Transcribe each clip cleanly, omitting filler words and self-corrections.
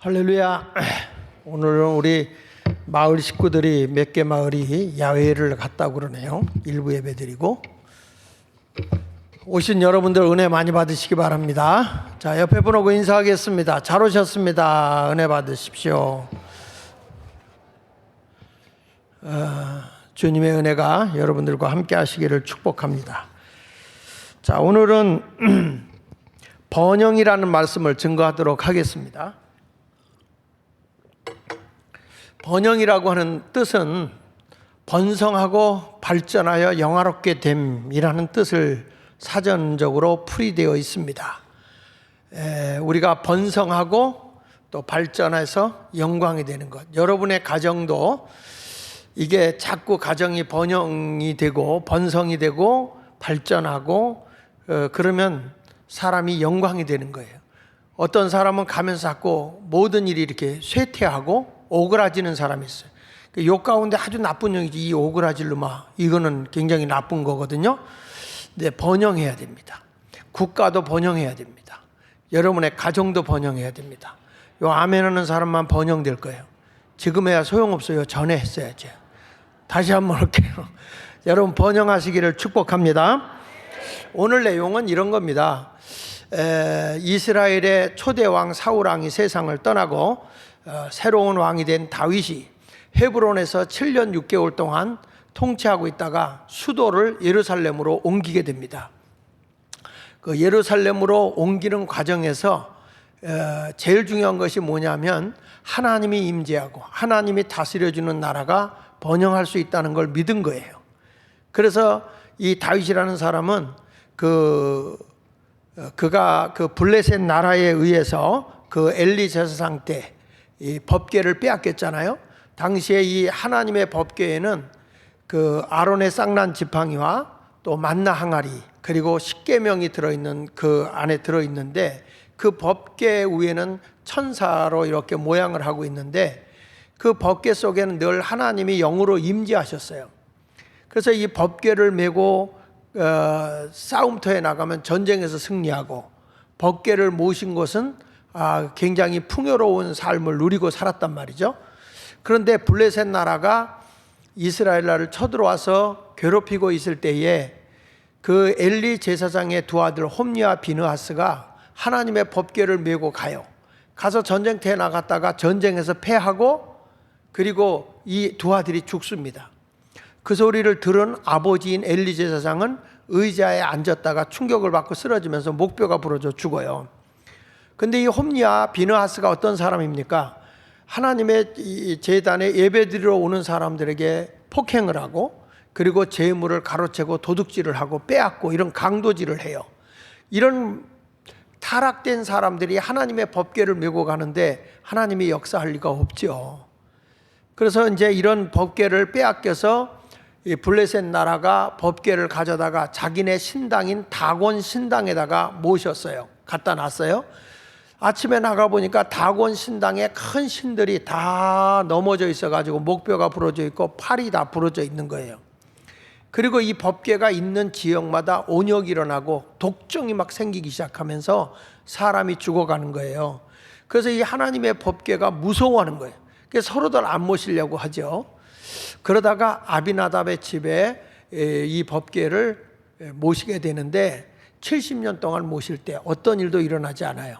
할렐루야. 오늘은 우리 마을 식구들이 몇 개 마을이 야외를 갔다고 그러네요. 일부 예배 드리고 오신 여러분들 은혜 많이 받으시기 바랍니다. 자, 옆에 분 오고 인사하겠습니다. 잘 오셨습니다. 은혜 받으십시오. 주님의 은혜가 여러분들과 함께 하시기를 축복합니다. 자, 오늘은 번영이라는 말씀을 증거하도록 하겠습니다. 번영이라고 하는 뜻은 번성하고 발전하여 영화롭게 됨이라는 뜻을 사전적으로 풀이되어 있습니다. 우리가 번성하고 또 발전해서 영광이 되는 것. 여러분의 가정도 이게 자꾸 가정이 번영이 되고 번성이 되고 발전하고 그러면 사람이 영광이 되는 거예요. 어떤 사람은 가면서 자꾸 모든 일이 이렇게 쇠퇴하고 오그라지는 사람이 있어요. 욕 가운데 아주 나쁜 영이지, 이 오그라질 놈아. 이거는 굉장히 나쁜 거거든요. 근데 번영해야 됩니다. 국가도 번영해야 됩니다. 여러분의 가정도 번영해야 됩니다. 요 아멘 하는 사람만 번영될 거예요. 지금 해야 소용없어요. 전에 했어야죠. 다시 한번 할게요. 여러분 번영하시기를 축복합니다. 오늘 내용은 이런 겁니다. 이스라엘의 초대 왕 사울 왕이 세상을 떠나고 새로운 왕이 된 다윗이 헤브론에서 7년 6개월 동안 통치하고 있다가 수도를 예루살렘으로 옮기게 됩니다. 그 예루살렘으로 옮기는 과정에서 제일 중요한 것이 뭐냐면 하나님이 임재하고 하나님이 다스려주는 나라가 번영할 수 있다는 걸 믿은 거예요. 그래서 이 다윗이라는 사람은 그가 그 블레셋 나라에 의해서 그 엘리 제사장 때 이 법궤를 빼앗겼잖아요. 당시에 이 하나님의 법궤에는 그 아론의 쌍난 지팡이와 또 만나 항아리 그리고 십계명이 들어있는 그 안에 들어있는데 그 법궤 위에는 천사로 이렇게 모양을 하고 있는데 그 법궤 속에는 늘 하나님이 영으로 임재하셨어요. 그래서 이 법궤를 메고 싸움터에 나가면 전쟁에서 승리하고 법궤를 모신 것은 굉장히 풍요로운 삶을 누리고 살았단 말이죠. 그런데 블레셋 나라가 이스라엘 나라를 쳐들어와서 괴롭히고 있을 때에 그 엘리 제사장의 두 아들 홈리와 비느하스가 하나님의 법궤를 메고 가서 전쟁터에 나갔다가 전쟁에서 패하고 그리고 이 두 아들이 죽습니다. 그 소리를 들은 아버지인 엘리 제사장은 의자에 앉았다가 충격을 받고 쓰러지면서 목뼈가 부러져 죽어요. 근데 이 홈리와 비느하스가 어떤 사람입니까? 하나님의 이 제단에 예배드리러 오는 사람들에게 폭행을 하고 그리고 재물을 가로채고 도둑질을 하고 빼앗고 이런 강도질을 해요. 이런 타락된 사람들이 하나님의 법궤를 메고 가는데 하나님이 역사할 리가 없죠. 그래서 이제 이런 법궤를 빼앗겨서 이 블레셋 나라가 법궤를 가져다가 자기네 신당인 다곤 신당에다가 모셨어요. 갖다 놨어요. 아침에 나가보니까 다곤 신당에 큰 신들이 다 넘어져 있어가지고 목뼈가 부러져 있고 팔이 다 부러져 있는 거예요. 그리고 이 법궤가 있는 지역마다 온역이 일어나고 독정이 막 생기기 시작하면서 사람이 죽어가는 거예요. 그래서 이 하나님의 법궤가 무서워하는 거예요. 그래서 서로들 안 모시려고 하죠. 그러다가 아비나답의 집에 이 법궤를 모시게 되는데 70년 동안 모실 때 어떤 일도 일어나지 않아요.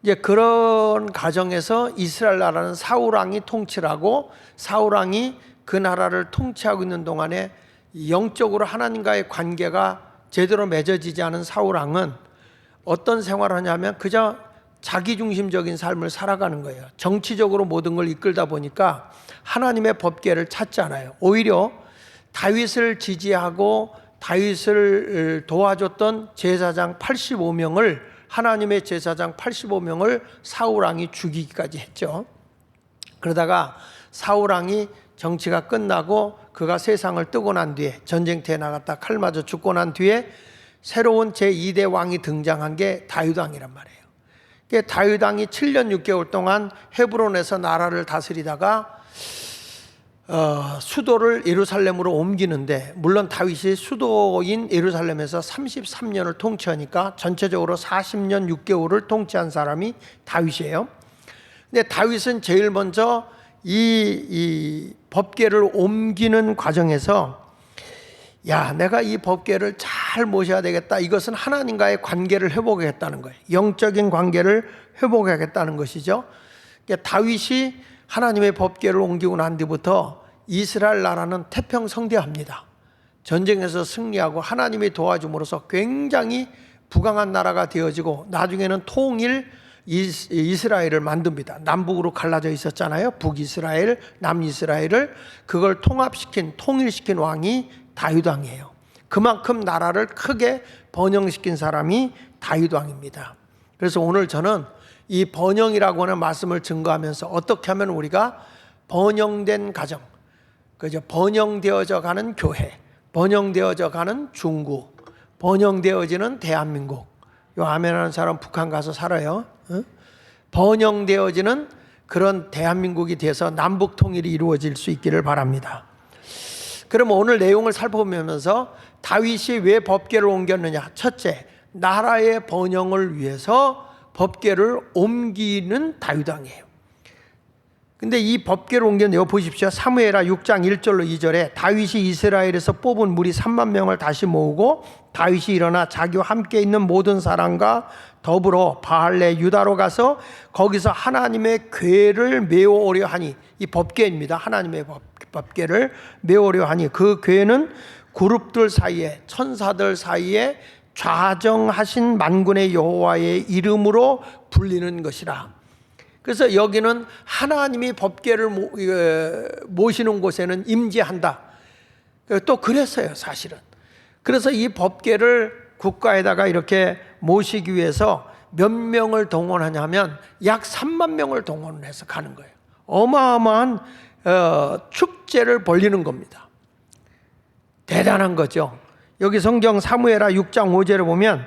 이제 그런 가정에서 이스라엘 나라는 사울 왕이 통치를 하고 사울 왕이 그 나라를 통치하고 있는 동안에 영적으로 하나님과의 관계가 제대로 맺어지지 않은 사울 왕은 어떤 생활을 하냐면 그저 자기중심적인 삶을 살아가는 거예요. 정치적으로 모든 걸 이끌다 보니까 하나님의 법궤를 찾잖아요. 오히려 다윗을 지지하고 다윗을 도와줬던 제사장 85명을 하나님의 제사장 85명을 사울 왕이 죽이기까지 했죠. 그러다가 사울 왕이 정치가 끝나고 그가 세상을 뜨고 난 뒤에 전쟁터에 나갔다 칼 맞아 죽고 난 뒤에 새로운 제2대 왕이 등장한 게 다윗 왕이란 말이에요. 다윗 왕이 7년 6개월 동안 헤브론에서 나라를 다스리다가 수도를 예루살렘으로 옮기는데 물론 다윗이 수도인 예루살렘에서 33년을 통치하니까 전체적으로 40년 6개월을 통치한 사람이 다윗이에요. 근데 다윗은 제일 먼저 이 법궤를 옮기는 과정에서 야, 내가 이 법궤를 잘 모셔야 되겠다. 이것은 하나님과의 관계를 회복하겠다는 거예요. 영적인 관계를 회복하겠다는 것이죠. 그러니까 다윗이 하나님의 법궤를 옮기고 난 뒤부터 이스라엘 나라는 태평성대합니다. 전쟁에서 승리하고 하나님이 도와줌으로써 굉장히 부강한 나라가 되어지고 나중에는 통일 이스라엘을 만듭니다. 남북으로 갈라져 있었잖아요. 북이스라엘, 남이스라엘을 그걸 통일시킨 왕이 다윗 왕이에요. 그만큼 나라를 크게 번영시킨 사람이 다윗 왕입니다. 그래서 오늘 저는 이 번영이라고 하는 말씀을 증거하면서 어떻게 하면 우리가 번영된 가정, 그죠? 번영되어져 가는 교회, 번영되어져 가는 중국, 번영되어지는 대한민국. 요 아멘하는 사람 북한 가서 살아요. 응? 번영되어지는 그런 대한민국이 돼서 남북 통일이 이루어질 수 있기를 바랍니다. 그럼 오늘 내용을 살펴보면서 다윗이 왜 법궤를 옮겼느냐? 첫째, 나라의 번영을 위해서 법궤를 옮기는 다윗 왕이에요. 근데 이 법궤를 옮겼는데 여기 보십시오. 사무엘하 6장 1절로 2절에 다윗이 이스라엘에서 뽑은 무리 3만 명을 다시 모으고 다윗이 일어나 자기와 함께 있는 모든 사람과 더불어 바알레 유다로 가서 거기서 하나님의 궤를 메어오려 하니, 이 법궤입니다. 하나님의 법궤를 메어오려 하니 그 궤는 그룹들 사이에, 천사들 사이에 좌정하신 만군의 여호와의 이름으로 불리는 것이라. 그래서 여기는 하나님이 법궤를 모시는 곳에는 임재한다. 또 그랬어요, 사실은. 그래서 이 법궤를 국가에다가 이렇게 모시기 위해서 몇 명을 동원하냐면 약 3만 명을 동원해서 가는 거예요. 어마어마한 축제를 벌리는 겁니다. 대단한 거죠. 여기 성경 사무엘하 6장 5절에 보면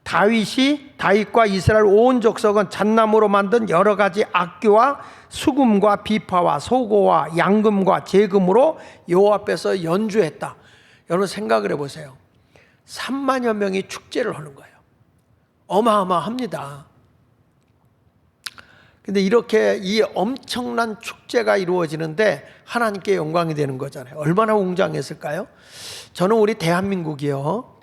다윗과 이스라엘 온 족속은 잣나무로 만든 여러 가지 악기와 수금과 비파와 소고와 양금과 제금으로 여호와 앞에서 연주했다. 여러분 생각을 해보세요. 3만여 명이 축제를 하는 거예요. 어마어마합니다. 근데 이렇게 이 엄청난 축제가 이루어지는데 하나님께 영광이 되는 거잖아요. 얼마나 웅장했을까요? 저는 우리 대한민국이요,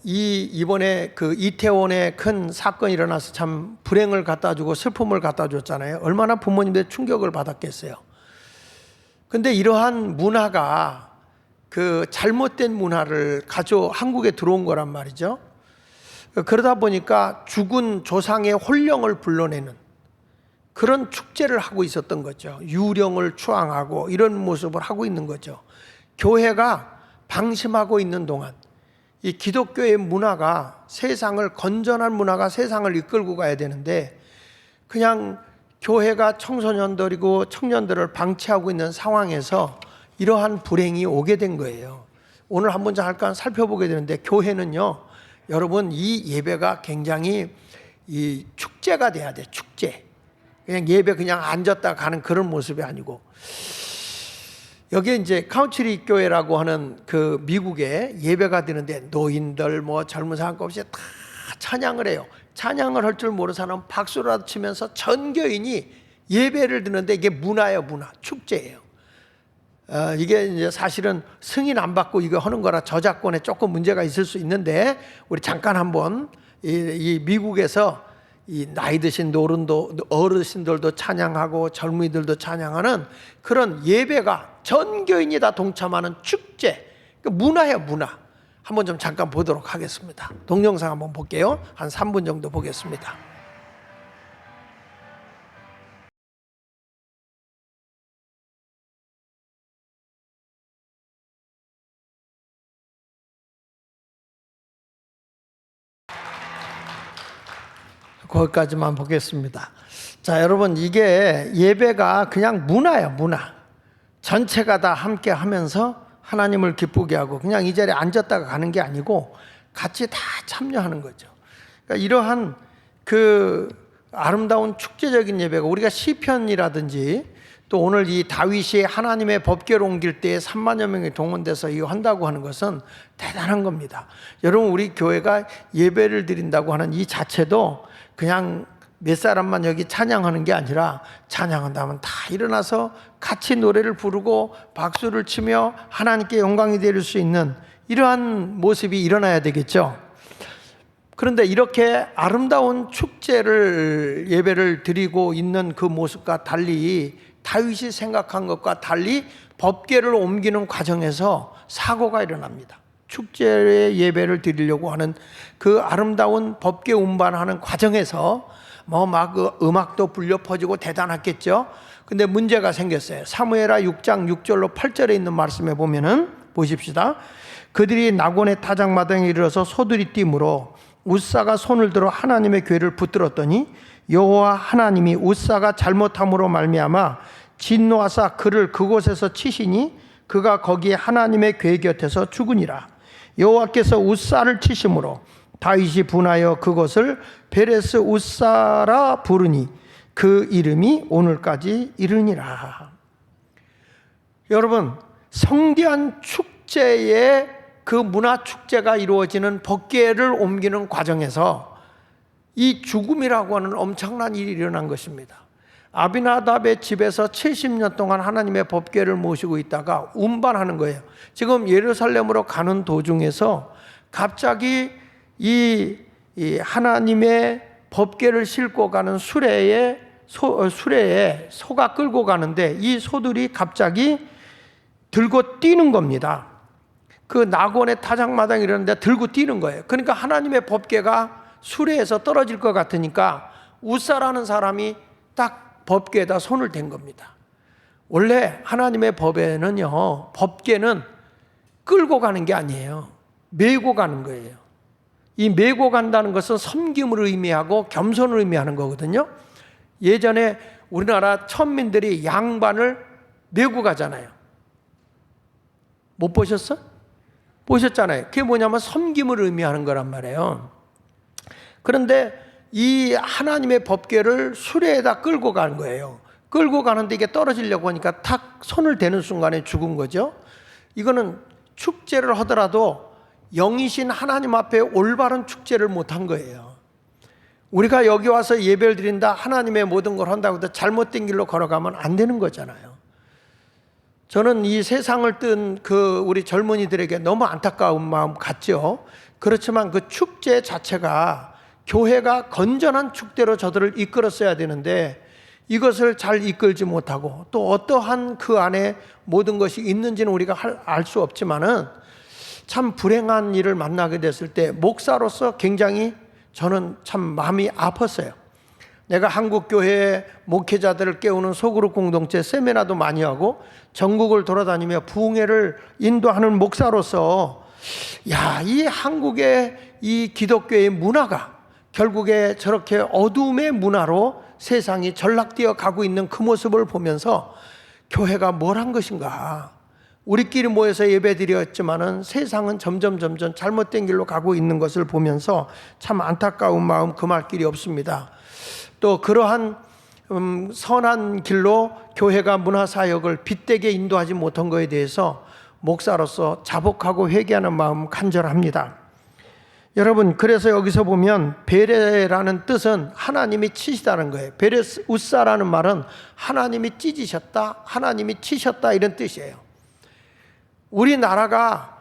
이번에 그 이태원에 큰 사건이 일어나서 참 불행을 갖다 주고 슬픔을 갖다 줬잖아요. 얼마나 부모님들 충격을 받았겠어요. 근데 이러한 문화가 그 잘못된 문화를 한국에 들어온 거란 말이죠. 그러다 보니까 죽은 조상의 혼령을 불러내는 그런 축제를 하고 있었던 거죠. 유령을 추앙하고 이런 모습을 하고 있는 거죠. 교회가 방심하고 있는 동안 이 기독교의 문화가 세상을, 건전한 문화가 세상을 이끌고 가야 되는데 그냥 교회가 청소년들이고 청년들을 방치하고 있는 상황에서 이러한 불행이 오게 된 거예요. 오늘 한번 잠깐 살펴보게 되는데 교회는요, 여러분 이 예배가 굉장히 이 축제가 돼야 돼. 축제. 그냥 예배 그냥 앉았다 가는 그런 모습이 아니고, 여기에 이제 카운트리 교회라고 하는 그 미국에 예배가 드는데 노인들 뭐 젊은 사람 없이 다 찬양을 해요. 찬양을 할 줄 모르는 사람은 박수라도 치면서 전 교인이 예배를 드는데 이게 문화예요, 문화. 축제예요. 이게 이제 사실은 승인 안 받고 이거 하는 거라 저작권에 조금 문제가 있을 수 있는데, 우리 잠깐 한번 이 미국에서 이 나이 드신 어르신들도 찬양하고 젊은이들도 찬양하는 그런 예배가 전 교인이 다 동참하는 축제, 문화예요, 문화. 한번 좀 잠깐 보도록 하겠습니다. 동영상 한번 볼게요. 한 3분 정도 보겠습니다. 거기까지만 보겠습니다. 자, 여러분, 이게 예배가 그냥 문화예요, 문화. 전체가 다 함께 하면서 하나님을 기쁘게 하고 그냥 이 자리에 앉았다가 가는 게 아니고 같이 다 참여하는 거죠. 그러니까 이러한 그 아름다운 축제적인 예배가, 우리가 시편이라든지 또 오늘 이 다윗이 하나님의 법궤를 옮길 때에 3만여 명이 동원돼서 이거 한다고 하는 것은 대단한 겁니다. 여러분, 우리 교회가 예배를 드린다고 하는 이 자체도 그냥 몇 사람만 여기 찬양하는 게 아니라 찬양한다면 다 일어나서 같이 노래를 부르고 박수를 치며 하나님께 영광이 드릴 수 있는 이러한 모습이 일어나야 되겠죠. 그런데 이렇게 아름다운 축제를 예배를 드리고 있는 그 모습과 달리 다윗이 생각한 것과 달리 법궤를 옮기는 과정에서 사고가 일어납니다. 축제의 예배를 드리려고 하는 그 아름다운 법궤 운반하는 과정에서 막 음악도 불려 퍼지고 대단했겠죠. 근데 문제가 생겼어요. 사무엘하 6장 6절로 8절에 있는 말씀에 보면은 보십시다. 그들이 낙원의 타작마당에 이르러서 소들이 뛰므로 웃사가 손을 들어 하나님의 궤를 붙들었더니 여호와 하나님이 웃사가 잘못함으로 말미암아 진노하사 그를 그곳에서 치시니 그가 거기에 하나님의 궤 곁에서 죽으니라. 여호와께서 웃사를 치심으로 다윗이 분하여 그것을 베레스 웃사라 부르니 그 이름이 오늘까지 이르니라. 여러분, 성대한 축제의 그 문화 축제가 이루어지는 법궤를 옮기는 과정에서 이 죽음이라고 하는 엄청난 일이 일어난 것입니다. 아비나답의 집에서 70년 동안 하나님의 법궤를 모시고 있다가 운반하는 거예요. 지금 예루살렘으로 가는 도중에서 갑자기 이 하나님의 법궤를 싣고 가는 수레에 소가 끌고 가는데 이 소들이 갑자기 들고 뛰는 겁니다. 그 낙원의 타작마당이 이러는데 들고 뛰는 거예요. 그러니까 하나님의 법궤가 수레에서 떨어질 것 같으니까 웃사라는 사람이 딱 법궤에다 손을 댄 겁니다. 원래 하나님의 법에는요, 법궤는 끌고 가는 게 아니에요. 메고 가는 거예요. 이 메고 간다는 것은 섬김을 의미하고 겸손을 의미하는 거거든요. 예전에 우리나라 천민들이 양반을 메고 가잖아요. 못 보셨어? 보셨잖아요. 그게 뭐냐면 섬김을 의미하는 거란 말이에요. 그런데 이 하나님의 법궤를 수레에다 끌고 가는 거예요. 끌고 가는데 이게 떨어지려고 하니까 탁 손을 대는 순간에 죽은 거죠. 이거는 축제를 하더라도 영이신 하나님 앞에 올바른 축제를 못한 거예요. 우리가 여기 와서 예배를 드린다, 하나님의 모든 걸 한다고 해도 잘못된 길로 걸어가면 안 되는 거잖아요. 저는 이 세상을 뜬 그 우리 젊은이들에게 너무 안타까운 마음 같죠. 그렇지만 그 축제 자체가 교회가 건전한 축제로 저들을 이끌었어야 되는데 이것을 잘 이끌지 못하고 또 어떠한 그 안에 모든 것이 있는지는 우리가 알 수 없지만은 참 불행한 일을 만나게 됐을 때 목사로서 굉장히 저는 참 마음이 아팠어요. 내가 한국교회 목회자들을 깨우는 소그룹 공동체 세미나도 많이 하고 전국을 돌아다니며 부흥회를 인도하는 목사로서 이 한국의 이 기독교의 문화가 결국에 저렇게 어둠의 문화로 세상이 전락되어 가고 있는 그 모습을 보면서 교회가 뭘 한 것인가. 우리끼리 모여서 예배드렸지만은 세상은 점점 잘못된 길로 가고 있는 것을 보면서 참 안타까운 마음 금할 길이 없습니다. 또 그러한 선한 길로 교회가 문화사역을 빗되게 인도하지 못한 것에 대해서 목사로서 자복하고 회개하는 마음 간절합니다. 여러분, 그래서 여기서 보면 베레라는 뜻은 하나님이 치시다는 거예요. 베레스 웃사라는 말은 하나님이 찢으셨다, 하나님이 치셨다 이런 뜻이에요. 우리나라가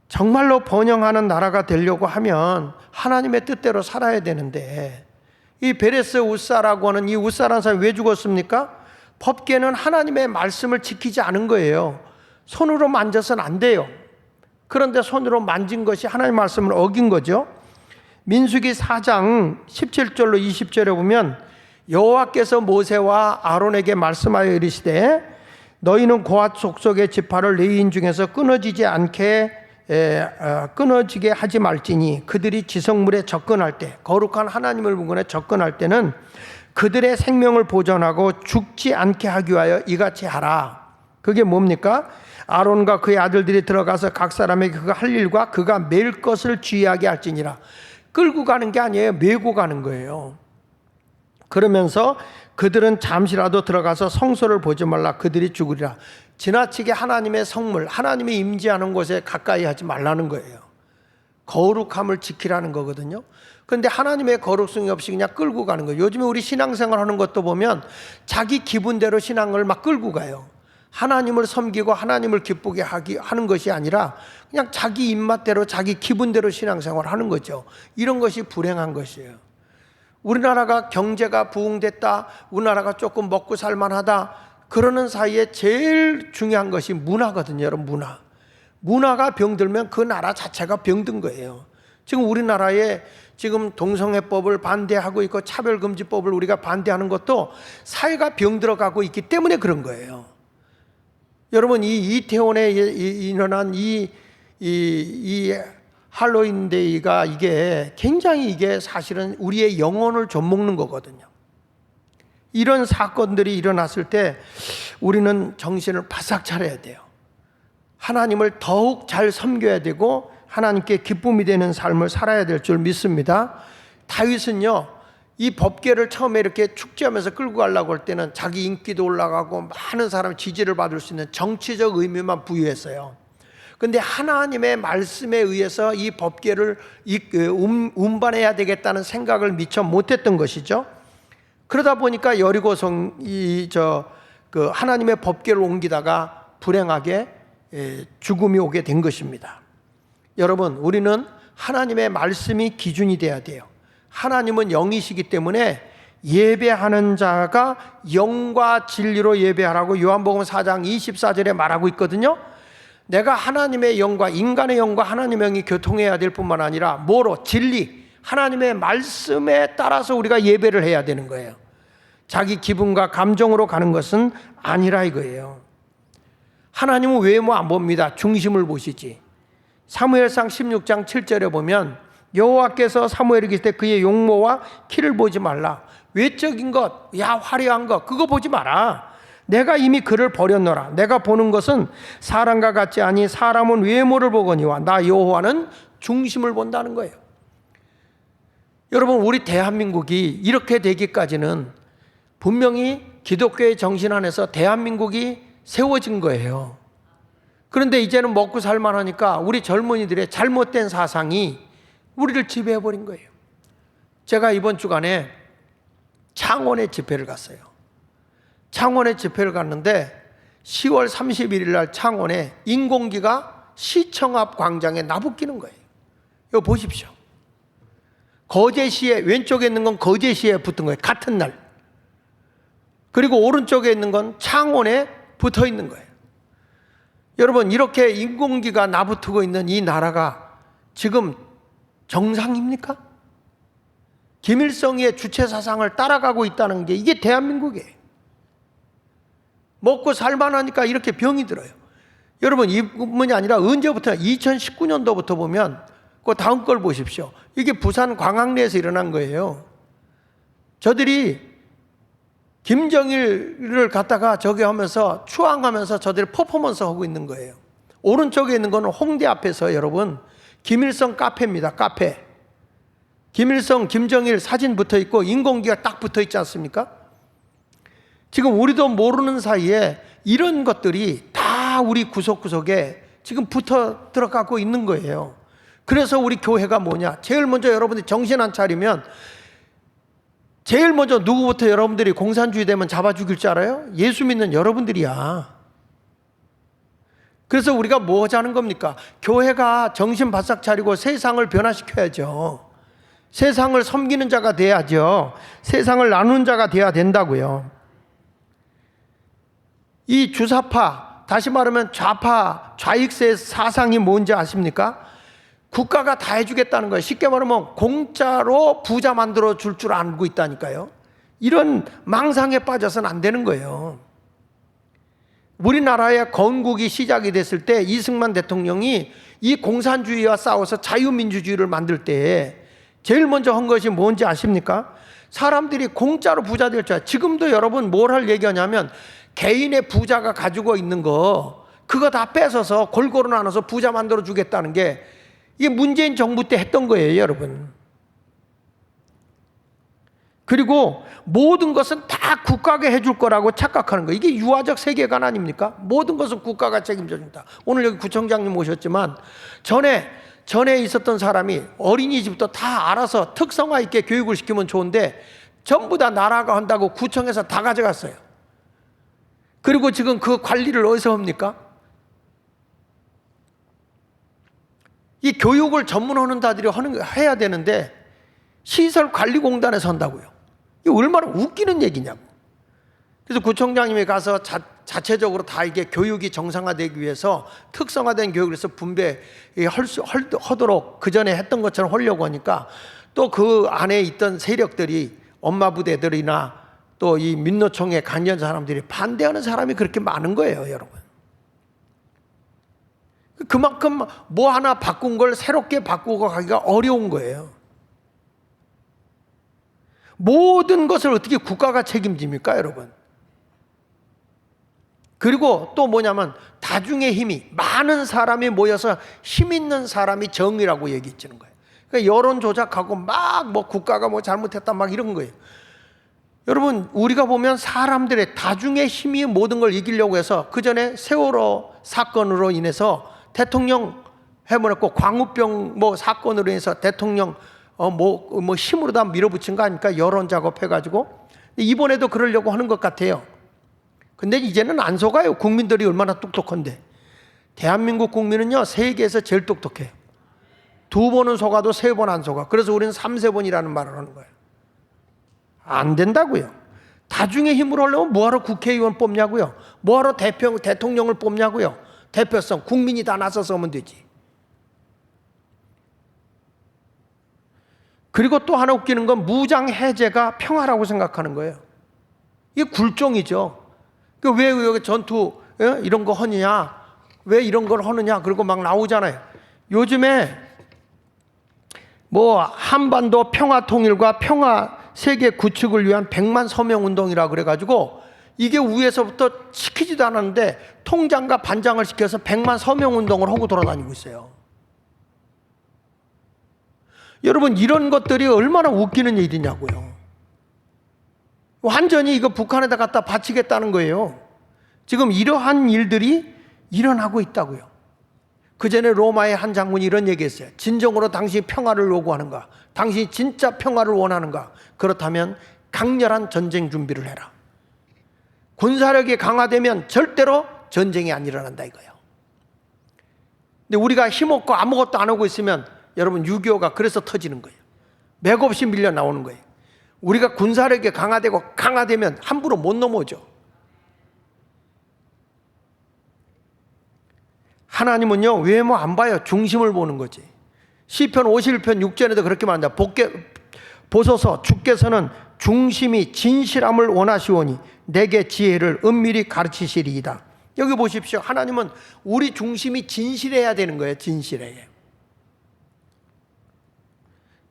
정말로 번영하는 나라가 되려고 하면 하나님의 뜻대로 살아야 되는데 이 베레스 웃사라고 하는 이 웃사라는 사람이 왜 죽었습니까? 법궤는 하나님의 말씀을 지키지 않은 거예요. 손으로 만져서는 안 돼요. 그런데 손으로 만진 것이 하나님의 말씀을 어긴 거죠. 민수기 4장 17절로 20절에 보면 여호와께서 모세와 아론에게 말씀하여 이르시되 너희는 고핫 족속의 지파를 레위인 중에서 끊어지게 하지 말지니 그들이 지성물에 접근할 때 거룩한 하나님을 문건에 접근할 때는 그들의 생명을 보존하고 죽지 않게 하기 위하여 이같이 하라. 그게 뭡니까? 아론과 그의 아들들이 들어가서 각 사람에게 그가 할 일과 그가 맬 것을 주의하게 할지니라. 끌고 가는 게 아니에요. 메고 가는 거예요. 그러면서 그들은 잠시라도 들어가서 성소를 보지 말라. 그들이 죽으리라. 지나치게 하나님의 성물, 하나님이 임재하는 곳에 가까이 하지 말라는 거예요. 거룩함을 지키라는 거거든요. 그런데 하나님의 거룩성이 없이 그냥 끌고 가는 거예요. 요즘에 우리 신앙생활 하는 것도 보면 자기 기분대로 신앙을 막 끌고 가요. 하나님을 섬기고 하나님을 기쁘게 하는 것이 아니라 그냥 자기 입맛대로 자기 기분대로 신앙생활을 하는 거죠. 이런 것이 불행한 것이에요. 우리나라가 경제가 부흥됐다, 우리나라가 조금 먹고 살만하다, 그러는 사이에 제일 중요한 것이 문화거든요. 여러분, 문화가 병들면 그 나라 자체가 병든 거예요. 지금 우리나라에 지금 동성애법을 반대하고 있고 차별금지법을 우리가 반대하는 것도 사회가 병들어가고 있기 때문에 그런 거예요. 여러분, 이 이태원에 일어난 이 할로윈데이가 이게 굉장히 이게 사실은 우리의 영혼을 좀먹는 거거든요. 이런 사건들이 일어났을 때 우리는 정신을 바싹 차려야 돼요. 하나님을 더욱 잘 섬겨야 되고 하나님께 기쁨이 되는 삶을 살아야 될 줄 믿습니다. 다윗은요, 이 법궤를 처음에 이렇게 축제하면서 끌고 가려고 할 때는 자기 인기도 올라가고 많은 사람 지지를 받을 수 있는 정치적 의미만 부여했어요. 그런데 하나님의 말씀에 의해서 이 법궤를 운반해야 되겠다는 생각을 미처 못했던 것이죠. 그러다 보니까 여리고성 하나님의 법궤를 옮기다가 불행하게 죽음이 오게 된 것입니다. 여러분, 우리는 하나님의 말씀이 기준이 돼야 돼요. 하나님은 영이시기 때문에 예배하는 자가 영과 진리로 예배하라고 요한복음 4장 24절에 말하고 있거든요. 내가 하나님의 영과 인간의 영과 하나님의 영이 교통해야 될 뿐만 아니라 뭐로? 진리, 하나님의 말씀에 따라서 우리가 예배를 해야 되는 거예요. 자기 기분과 감정으로 가는 것은 아니라 이거예요. 하나님은 외모 안 봅니다. 중심을 보시지. 사무엘상 16장 7절에 보면 여호와께서 사무엘에게 있을 때 그의 용모와 키를 보지 말라. 외적인 것, 화려한 것, 그거 보지 마라. 내가 이미 그를 버렸노라. 내가 보는 것은 사람과 같지 아니 사람은 외모를 보거니와 나 여호와는 중심을 본다는 거예요. 여러분, 우리 대한민국이 이렇게 되기까지는 분명히 기독교의 정신 안에서 대한민국이 세워진 거예요. 그런데 이제는 먹고 살만하니까 우리 젊은이들의 잘못된 사상이 우리를 지배해버린 거예요. 제가 이번 주간에 창원에 집회를 갔어요. 창원에 집회를 갔는데 10월 31일 날 창원에 인공기가 시청 앞 광장에 나부끼는 거예요. 이거 보십시오. 거제시에, 왼쪽에 있는 건 거제시에 붙은 거예요. 같은 날. 그리고 오른쪽에 있는 건 창원에 붙어 있는 거예요. 여러분, 이렇게 인공기가 나붙고 있는 이 나라가 지금 정상입니까? 김일성의 주체 사상을 따라가고 있다는 게 이게 대한민국이에요. 먹고 살만하니까 이렇게 병이 들어요. 여러분, 이뿐만이 아니라 언제부터 2019년도부터 보면 그 다음 걸 보십시오. 이게 부산 광학리에서 일어난 거예요. 저들이 김정일을 갖다가 저기 하면서 추앙하면서 저들이 퍼포먼스 하고 있는 거예요. 오른쪽에 있는 거는 홍대 앞에서 여러분 김일성 카페입니다. 카페. 김일성, 김정일 사진 붙어 있고 인공기가 딱 붙어 있지 않습니까? 지금 우리도 모르는 사이에 이런 것들이 다 우리 구석구석에 지금 붙어 들어가고 있는 거예요. 그래서 우리 교회가 뭐냐? 제일 먼저 여러분들이 정신 안 차리면 제일 먼저 누구부터 여러분들이 공산주의 되면 잡아 죽일 줄 알아요? 예수 믿는 여러분들이야. 그래서 우리가 뭐 하자는 겁니까? 교회가 정신 바싹 차리고 세상을 변화시켜야죠. 세상을 섬기는 자가 돼야죠. 세상을 나누는 자가 돼야 된다고요. 이 주사파, 다시 말하면 좌파, 좌익세 사상이 뭔지 아십니까? 국가가 다 해주겠다는 거예요. 쉽게 말하면 공짜로 부자 만들어 줄 줄 알고 있다니까요. 이런 망상에 빠져서는 안 되는 거예요. 우리나라의 건국이 시작이 됐을 때 이승만 대통령이 이 공산주의와 싸워서 자유민주주의를 만들 때 제일 먼저 한 것이 뭔지 아십니까? 사람들이 공짜로 부자 될 줄 알아요. 지금도 여러분 뭘 할 얘기하냐면 개인의 부자가 가지고 있는 거 그거 다 뺏어서 골고루 나눠서 부자 만들어 주겠다는 게 이게 문재인 정부 때 했던 거예요, 여러분. 그리고 모든 것은 다 국가가 해줄 거라고 착각하는 거예요. 이게 유아적 세계관 아닙니까? 모든 것은 국가가 책임져 준다. 오늘 여기 구청장님 오셨지만 전에 전에 있었던 사람이 어린이집부터 다 알아서 특성화 있게 교육을 시키면 좋은데 전부 다 나라가 한다고 구청에서 다 가져갔어요. 그리고 지금 그 관리를 어디서 합니까? 이 교육을 전문하는 자들이 해야 되는데 시설관리공단에서 한다고요. 이게 얼마나 웃기는 얘기냐고. 그래서 구청장님이 가서 자체적으로 다 이게 교육이 정상화되기 위해서 특성화된 교육을 해서 하도록 그 전에 했던 것처럼 하려고 하니까 또 그 안에 있던 세력들이 엄마 부대들이나 또 이 민노총에 관련 사람들이 반대하는 사람이 그렇게 많은 거예요, 여러분. 그만큼 뭐 하나 바꾼 걸 새롭게 바꾸고 가기가 어려운 거예요. 모든 것을 어떻게 국가가 책임집니까, 여러분? 그리고 또 뭐냐면 다중의 힘이 많은 사람이 모여서 힘 있는 사람이 정의라고 얘기해주는 거예요. 그러니까 여론 조작하고 막 뭐 국가가 뭐 잘못했다 막 이런 거예요. 여러분, 우리가 보면 사람들의 다중의 힘이 모든 걸 이기려고 해서 그 전에 세월호 사건으로 인해서 대통령 해버렸고 광우병 뭐 사건으로 인해서 대통령 뭐 힘으로 다 밀어붙인 거 아닙니까? 여론 작업해가지고. 이번에도 그러려고 하는 것 같아요. 근데 이제는 안 속아요. 국민들이 얼마나 똑똑한데. 대한민국 국민은요, 세계에서 제일 똑똑해요. 2번은 속아도 3번 안 속아. 그래서 우리는 3세번이라는 말을 하는 거예요. 안 된다고요. 다중의 힘으로 하려면 뭐하러 국회의원 뽑냐고요. 뭐하러 대통령을 뽑냐고요. 대표성 국민이 다 나서서 하면 되지. 그리고 또 하나 웃기는 건 무장 해제가 평화라고 생각하는 거예요. 이게 굴종이죠. 왜 여기 전투 이런 거 하느냐, 왜 이런 걸 하느냐, 그리고 막 나오잖아요. 요즘에 뭐 한반도 평화 통일과 평화 세계 구축을 위한 100만 서명 운동이라 그래가지고 이게 위에서부터 시키지도 않았는데 통장과 반장을 시켜서 100만 서명 운동을 하고 돌아다니고 있어요. 여러분, 이런 것들이 얼마나 웃기는 일이냐고요. 완전히 이거 북한에다 갖다 바치겠다는 거예요. 지금 이러한 일들이 일어나고 있다고요. 그 전에 로마의 한 장군이 이런 얘기했어요. 진정으로 당신이 평화를 요구하는가? 당신이 진짜 평화를 원하는가? 그렇다면 강렬한 전쟁 준비를 해라. 군사력이 강화되면 절대로 전쟁이 안 일어난다 이거예요. 근데 우리가 힘없고 아무것도 안 하고 있으면 여러분 6.25가 그래서 터지는 거예요. 맥없이 밀려 나오는 거예요. 우리가 군사력이 강화되면 함부로 못 넘어오죠. 하나님은요, 외모 안 봐요. 중심을 보는 거지. 시편 51편 6절에도 그렇게 말한다. 보소서, 주께서는 중심이 진실함을 원하시오니 내게 지혜를 은밀히 가르치시리이다. 여기 보십시오. 하나님은 우리 중심이 진실해야 되는 거예요. 진실해요.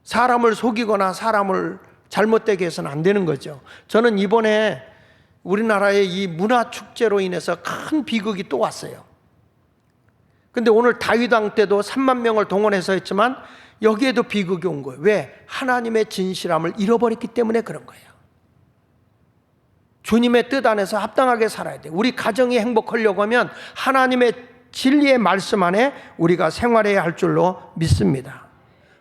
사람을 속이거나 사람을 잘못되게 해서는 안 되는 거죠. 저는 이번에 우리나라의 이 문화축제로 인해서 큰 비극이 또 왔어요. 근데 오늘 다윗왕 때도 3만 명을 동원해서 했지만 여기에도 비극이 온 거예요. 왜? 하나님의 진실함을 잃어버렸기 때문에 그런 거예요. 주님의 뜻 안에서 합당하게 살아야 돼요. 우리 가정이 행복하려고 하면 하나님의 진리의 말씀 안에 우리가 생활해야 할 줄로 믿습니다.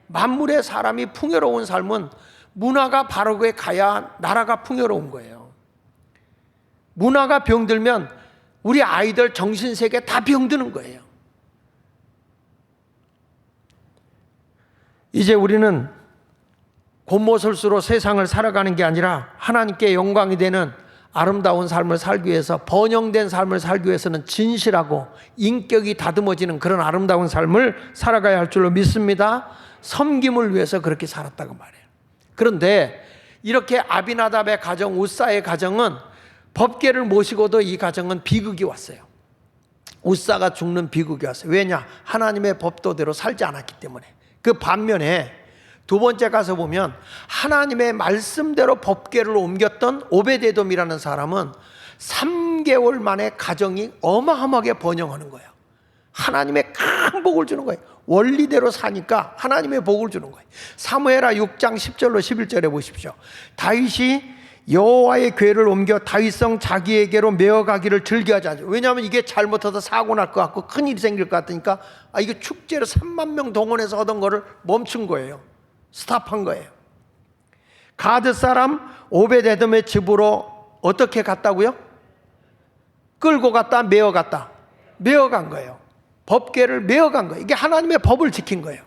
만물의 사람이 풍요로운 삶은 문화가 바르게 가야 나라가 풍요로운 거예요. 문화가 병들면 우리 아이들 정신세계 다 병드는 거예요. 이제 우리는 곤모술수로 세상을 살아가는 게 아니라 하나님께 영광이 되는 아름다운 삶을 살기 위해서, 번영된 삶을 살기 위해서는 진실하고 인격이 다듬어지는 그런 아름다운 삶을 살아가야 할 줄로 믿습니다. 섬김을 위해서 그렇게 살았다고 말해요. 그런데 이렇게 아비나답의 가정, 우사의 가정은 법궤를 모시고도 이 가정은 비극이 왔어요. 우사가 죽는 비극이 왔어요. 왜냐? 하나님의 법도대로 살지 않았기 때문에. 그 반면에 두 번째 가서 보면 하나님의 말씀대로 법궤를 옮겼던 오베데돔이라는 사람은 3개월 만에 가정이 어마어마하게 번영하는 거예요. 하나님의 큰 복을 주는 거예요. 원리대로 사니까 하나님의 복을 주는 거예요. 사무엘하 6장 10절로 11절에 보십시오. 다윗이 여호와의 궤를 옮겨 다윗성 자기에게로 메어가기를 즐겨하지 않죠. 왜냐하면 이게 잘못해서 사고 날 것 같고 큰일이 생길 것 같으니까 이게 축제로 3만 명 동원해서 하던 거를 멈춘 거예요. 스탑한 거예요. 가드 사람 오벳에돔의 집으로 어떻게 갔다고요? 끌고 갔다, 메어갔다. 메어간 거예요. 법궤를 메어간 거예요. 이게 하나님의 법을 지킨 거예요.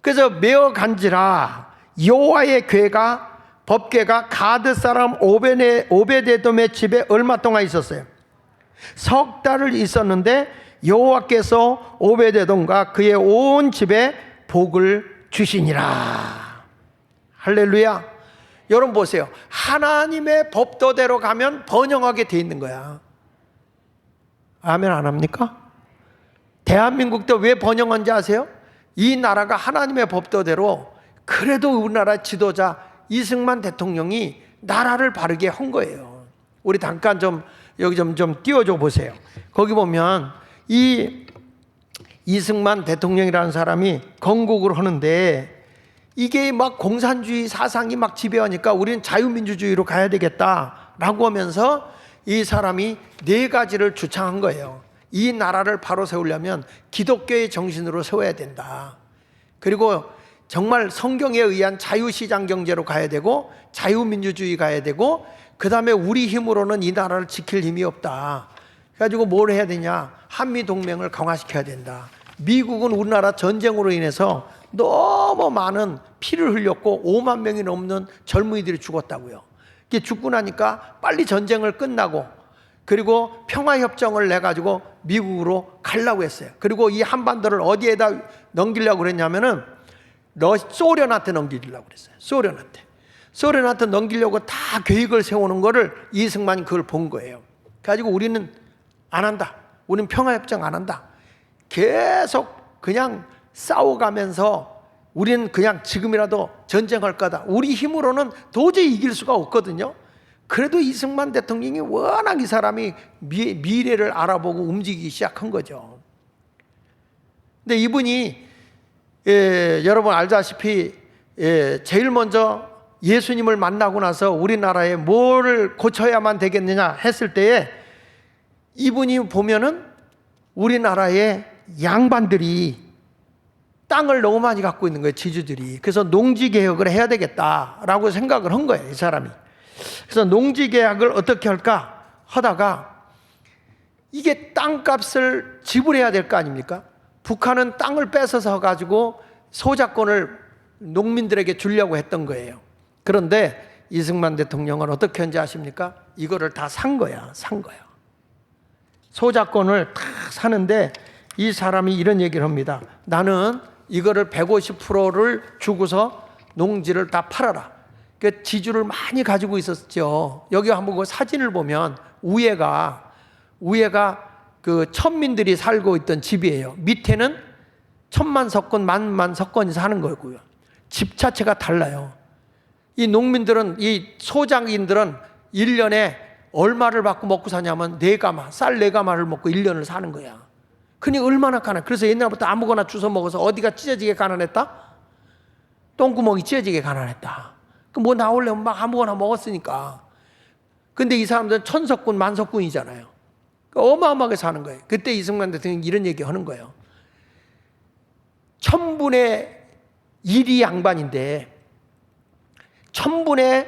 그래서 메어간지라 여호와의 궤가, 법궤가 가드 사람 오벳에돔의 집에 얼마 동안 있었어요? 석 달을 있었는데 여호와께서 오벳에돔과 그의 온 집에 복을 주시니라. 할렐루야. 여러분 보세요. 하나님의 법도대로 가면 번영하게 돼 있는 거야. 아멘 안 합니까? 대한민국도 왜 번영한지 아세요? 이 나라가 하나님의 법도대로, 그래도 우리나라 지도자 이승만 대통령이 나라를 바르게 한 거예요. 우리 잠깐 여기 좀 띄워줘 보세요. 거기 보면 이 이승만 대통령이라는 사람이 건국을 하는데, 이게 막 공산주의 사상이 막 지배하니까 우리는 자유민주주의로 가야 되겠다라고 하면서 이 사람이 4가지를 주창한 거예요. 이 나라를 바로 세우려면 기독교의 정신으로 세워야 된다. 그리고 정말 성경에 의한 자유시장 경제로 가야 되고, 자유민주주의 가야 되고, 그 다음에 우리 힘으로는 이 나라를 지킬 힘이 없다. 그래가지고 뭘 해야 되냐? 한미동맹을 강화시켜야 된다. 미국은 우리나라 전쟁으로 인해서 너무 많은 피를 흘렸고 5만 명이 넘는 젊은이들이 죽었다고요. 이게 죽고 나니까 빨리 전쟁을 끝나고, 그리고 평화협정을 내가지고 미국으로 가려고 했어요. 그리고 이 한반도를 어디에다 넘기려고 그랬냐면은 소련한테 넘기려고 그랬어요. 소련한테 넘기려고 다 계획을 세우는 거를 이승만이 그걸 본 거예요. 그래가지고 우리는 안 한다. 우리는 평화협정 안 한다. 계속 그냥 싸워가면서 우리는 그냥 지금이라도 전쟁할 거다. 우리 힘으로는 도저히 이길 수가 없거든요. 그래도 이승만 대통령이 워낙 이 사람이 미래를 알아보고 움직이기 시작한 거죠. 근데 이분이 여러분 알다시피 제일 먼저 예수님을 만나고 나서 우리나라에 뭐를 고쳐야만 되겠느냐 했을 때에, 이분이 보면은 우리나라의 양반들이 땅을 너무 많이 갖고 있는 거예요, 지주들이. 그래서 농지개혁을 해야 되겠다라고 생각을 한 거예요, 이 사람이. 그래서 농지개혁을 어떻게 할까 하다가, 이게 땅값을 지불해야 될 거 아닙니까? 북한은 땅을 뺏어서 가지고 소작권을 농민들에게 주려고 했던 거예요. 그런데 이승만 대통령은 어떻게 했는지 아십니까? 이거를 다 산 거야. 소작권을 다 사는데 이 사람이 이런 얘기를 합니다. 나는 이거를 150%를 주고서 농지를 다 팔아라. 그 지주를 많이 가지고 있었죠. 여기 한번 그 사진을 보면 위에가 그 천민들이 살고 있던 집이에요. 밑에는 천만 석권, 만만 석권이 사는 거고요. 집 자체가 달라요. 이 농민들은, 이 소장인들은 1년에 얼마를 받고 먹고 사냐면 4가마, 쌀 4가마를 먹고 1년을 사는 거야. 그러니까 얼마나 가난. 그래서 옛날부터 아무거나 주워 먹어서 어디가 찢어지게 가난했다? 똥구멍이 찢어지게 가난했다. 뭐 나오려면 막 아무거나 먹었으니까. 근데 이 사람들은 천석군, 만석군이잖아요. 어마어마하게 사는 거예요. 그때 이승만 대통령이 이런 얘기 하는 거예요. 1000분의 1이 양반인데 1000분의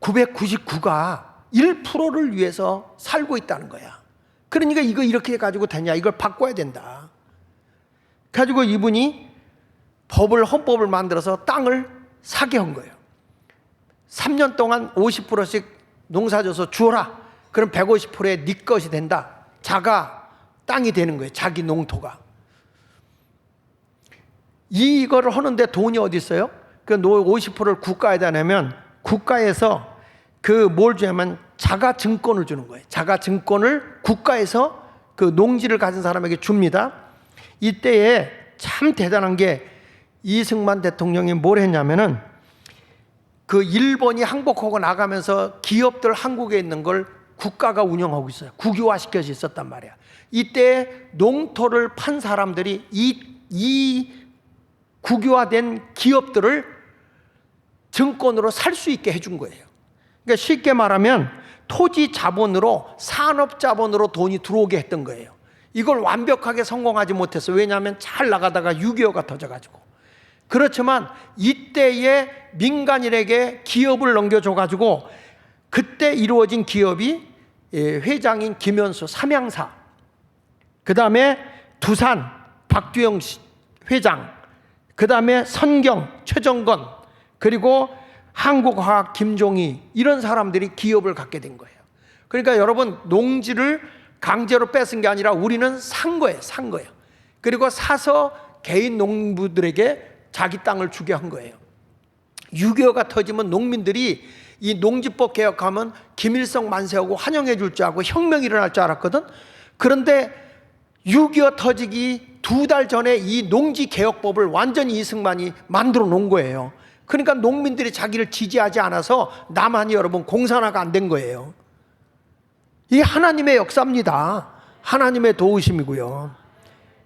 999가 1%를 위해서 살고 있다는 거야. 그러니까 이거 이렇게 해가지고 되냐, 이걸 바꿔야 된다. 가지고 이분이 헌법을 만들어서 땅을 사게 한 거예요. 3년 동안 50%씩 농사져서 주어라. 그럼 150%의 네 것이 된다. 자가 땅이 되는 거예요. 자기 농토가. 이거를 하는데 돈이 어디 있어요? 그 50%를 국가에다 내면 국가에서 그 뭘 주냐면 자가 증권을 주는 거예요. 자가 증권을 국가에서 그 농지를 가진 사람에게 줍니다. 이때에 참 대단한 게 이승만 대통령이 뭘 했냐면은 그 일본이 항복하고 나가면서 기업들 한국에 있는 걸 국가가 운영하고 있어요. 국유화 시켜져 있었단 말이야. 이때 농토를 판 사람들이 이 국유화된 기업들을 증권으로 살 수 있게 해준 거예요. 그러니까 쉽게 말하면 토지 자본으로, 산업 자본으로 돈이 들어오게 했던 거예요. 이걸 완벽하게 성공하지 못했어. 왜냐하면 잘 나가다가 6.25가 터져가지고. 그렇지만 이때에 민간인에게 기업을 넘겨줘가지고 그때 이루어진 기업이 회장인 김현수 삼양사, 그 다음에 두산 박두영 회장, 그 다음에 선경 최정건, 그리고 한국화학 김종희, 이런 사람들이 기업을 갖게 된 거예요. 그러니까 여러분, 농지를 강제로 뺏은 게 아니라 우리는 산 거예요. 산 거예요. 그리고 사서 개인 농부들에게 자기 땅을 주게 한 거예요. 6.25가 터지면 농민들이 이 농지법 개혁하면 김일성 만세하고 환영해 줄 줄 알고 혁명이 일어날 줄 알았거든. 그런데 6.25 터지기 2달 전에 이 농지개혁법을 완전히 이승만이 만들어 놓은 거예요. 그러니까 농민들이 자기를 지지하지 않아서 나만이 여러분 공산화가 안 된 거예요. 이게 하나님의 역사입니다. 하나님의 도우심이고요.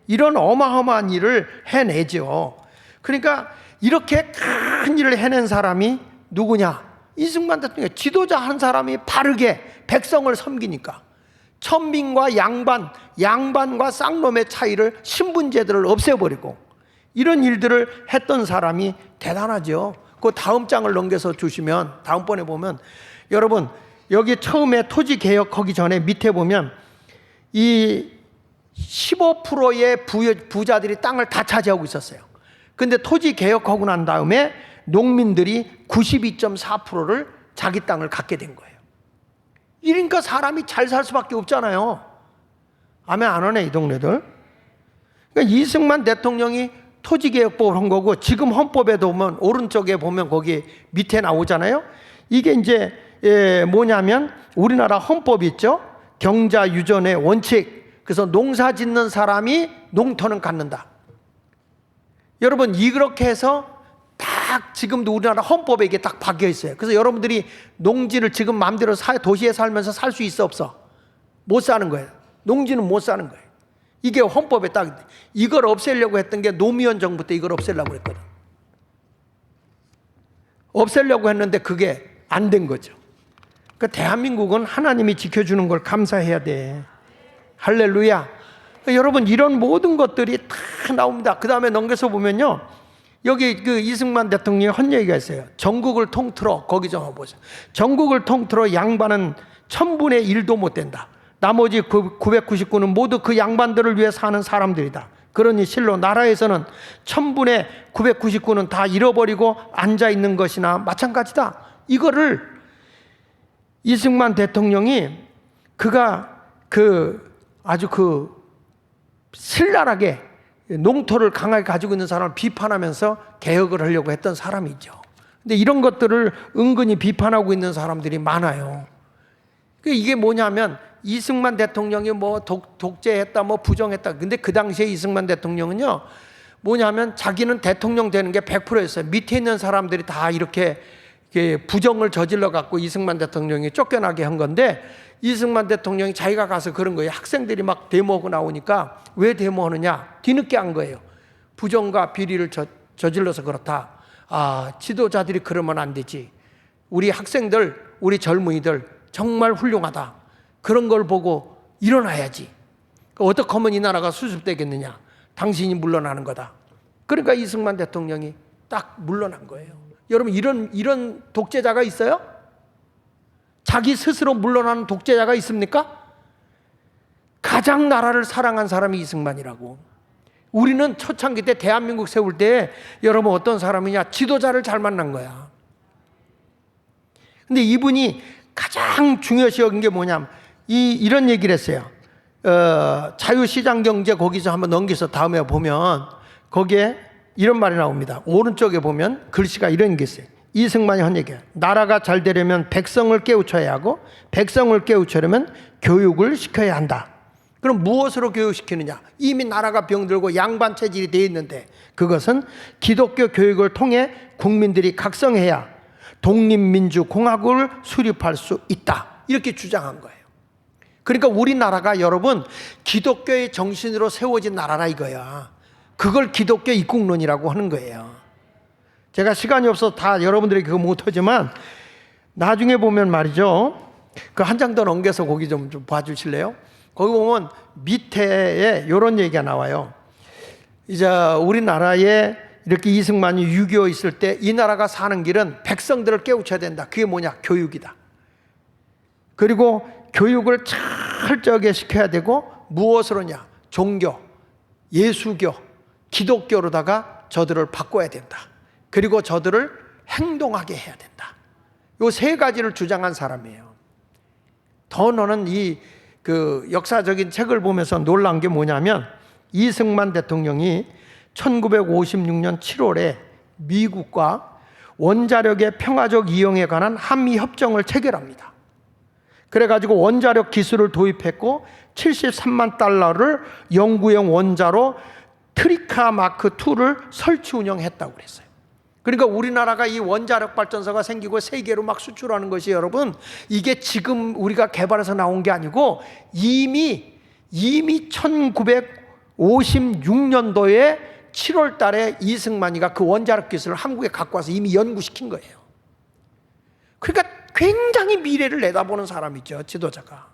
이런 어마어마한 일을 해내죠. 그러니까 이렇게 큰 일을 해낸 사람이 누구냐? 이승만 대통령. 지도자 한 사람이 바르게 백성을 섬기니까 천민과 양반과 쌍놈의 차이를, 신분제들을 없애버리고 이런 일들을 했던 사람이 대단하죠. 그 다음 장을 넘겨서 주시면, 다음번에 보면 여러분 여기 처음에 토지 개혁하기 전에 밑에 보면 이 15%의 부자들이 땅을 다 차지하고 있었어요. 근데 토지 개혁하고 난 다음에 농민들이 92.4%를 자기 땅을 갖게 된 거예요. 이러니까 사람이 잘 살 수밖에 없잖아요. 아멘 안 하네 이 동네들. 그러니까 이승만 대통령이 토지개혁법을 한 거고, 지금 헌법에도 보면 오른쪽에 보면 거기 밑에 나오잖아요. 이게 이제 뭐냐면 우리나라 헌법이 있죠. 경자유전의 원칙. 그래서 농사 짓는 사람이 농토는 갖는다. 여러분 이렇게 해서 딱 지금도 우리나라 헌법에 이게 딱 박혀 있어요. 그래서 여러분들이 농지를 지금 마음대로 도시에 살면서 살 수 있어 없어? 못 사는 거예요. 농지는 못 사는 거예요. 이게 헌법에 딱, 이걸 없애려고 했던 게 노무현 정부 때 이걸 없애려고 했거든. 없애려고 했는데 그게 안 된 거죠. 그러니까 대한민국은 하나님이 지켜주는 걸 감사해야 돼. 할렐루야. 그러니까 여러분 이런 모든 것들이 다 나옵니다. 그 다음에 넘겨서 보면요, 여기 그 이승만 대통령이 한 얘기가 있어요. 전국을 통틀어, 거기 좀 보세요. 전국을 통틀어 양반은 1000분의 1도 못 된다. 나머지 999는 모두 그 양반들을 위해 사는 사람들이다. 그러니 실로 나라에서는 1000분의 999는 다 잃어버리고 앉아 있는 것이나 마찬가지다. 이거를 이승만 대통령이 그가 아주 신랄하게 농토를 강하게 가지고 있는 사람을 비판하면서 개혁을 하려고 했던 사람이죠. 근데 이런 것들을 은근히 비판하고 있는 사람들이 많아요. 이게 뭐냐면 이승만 대통령이 뭐 독재했다, 뭐 부정했다. 근데 그 당시에 이승만 대통령은요, 뭐냐면 자기는 대통령 되는 게 100%였어요. 밑에 있는 사람들이 다 이렇게 부정을 저질러 갖고 이승만 대통령이 쫓겨나게 한 건데, 이승만 대통령이 자기가 가서 그런 거예요. 학생들이 막 데모하고 나오니까 왜 데모하느냐? 뒤늦게 한 거예요. 부정과 비리를 저질러서 그렇다. 아, 지도자들이 그러면 안 되지. 우리 학생들, 우리 젊은이들 정말 훌륭하다. 그런 걸 보고 일어나야지. 어떻게 하면 이 나라가 수습되겠느냐? 당신이 물러나는 거다. 그러니까 이승만 대통령이 딱 물러난 거예요. 여러분 이런 독재자가 있어요? 자기 스스로 물러나는 독재자가 있습니까? 가장 나라를 사랑한 사람이 이승만이라고. 우리는 초창기 때 대한민국 세울 때 여러분 어떤 사람이냐? 지도자를 잘 만난 거야. 근데 이분이 가장 중요시 여긴 게 뭐냐면 이런 얘기를 했어요. 자유시장 경제 거기서 한번 넘겨서 다음에 보면 거기에 이런 말이 나옵니다. 오른쪽에 보면 글씨가 이런 게 있어요. 이승만이 한 얘기야. 나라가 잘 되려면 백성을 깨우쳐야 하고, 백성을 깨우치려면 교육을 시켜야 한다. 그럼 무엇으로 교육시키느냐? 이미 나라가 병들고 양반 체질이 되어 있는데, 그것은 기독교 교육을 통해 국민들이 각성해야 독립민주공화국을 수립할 수 있다. 이렇게 주장한 거예요. 그러니까 우리나라가 여러분 기독교의 정신으로 세워진 나라라 이거야. 그걸 기독교 입국론이라고 하는 거예요. 제가 시간이 없어서 다 여러분들에게 그거 못하지만, 나중에 보면 말이죠. 그 한 장 더 넘겨서 거기 좀 봐주실래요? 거기 보면 밑에 이런 얘기가 나와요. 이제 우리나라에 이렇게 이승만이 6.25 있을 때 이 나라가 사는 길은 백성들을 깨우쳐야 된다. 그게 뭐냐? 교육이다. 그리고 교육을 철저하게 시켜야 되고 무엇으로냐? 종교, 예수교, 기독교로다가 저들을 바꿔야 된다. 그리고 저들을 행동하게 해야 된다. 요 세 가지를 주장한 사람이에요. 더 너는 그 역사적인 책을 보면서 놀란 게 뭐냐면 이승만 대통령이 1956년 7월에 미국과 원자력의 평화적 이용에 관한 한미 협정을 체결합니다. 그래가지고 원자력 기술을 도입했고 73만 달러를 영구형 원자로 트리카 마크 2를 설치 운영했다고 그랬어요. 그러니까 우리나라가 이 원자력 발전소가 생기고 세계로 막 수출하는 것이 여러분 이게 지금 우리가 개발해서 나온 게 아니고 이미 1956년도에 7월 달에 이승만이가 그 원자력 기술을 한국에 갖고 와서 이미 연구시킨 거예요. 그러니까 굉장히 미래를 내다보는 사람이죠, 지도자가.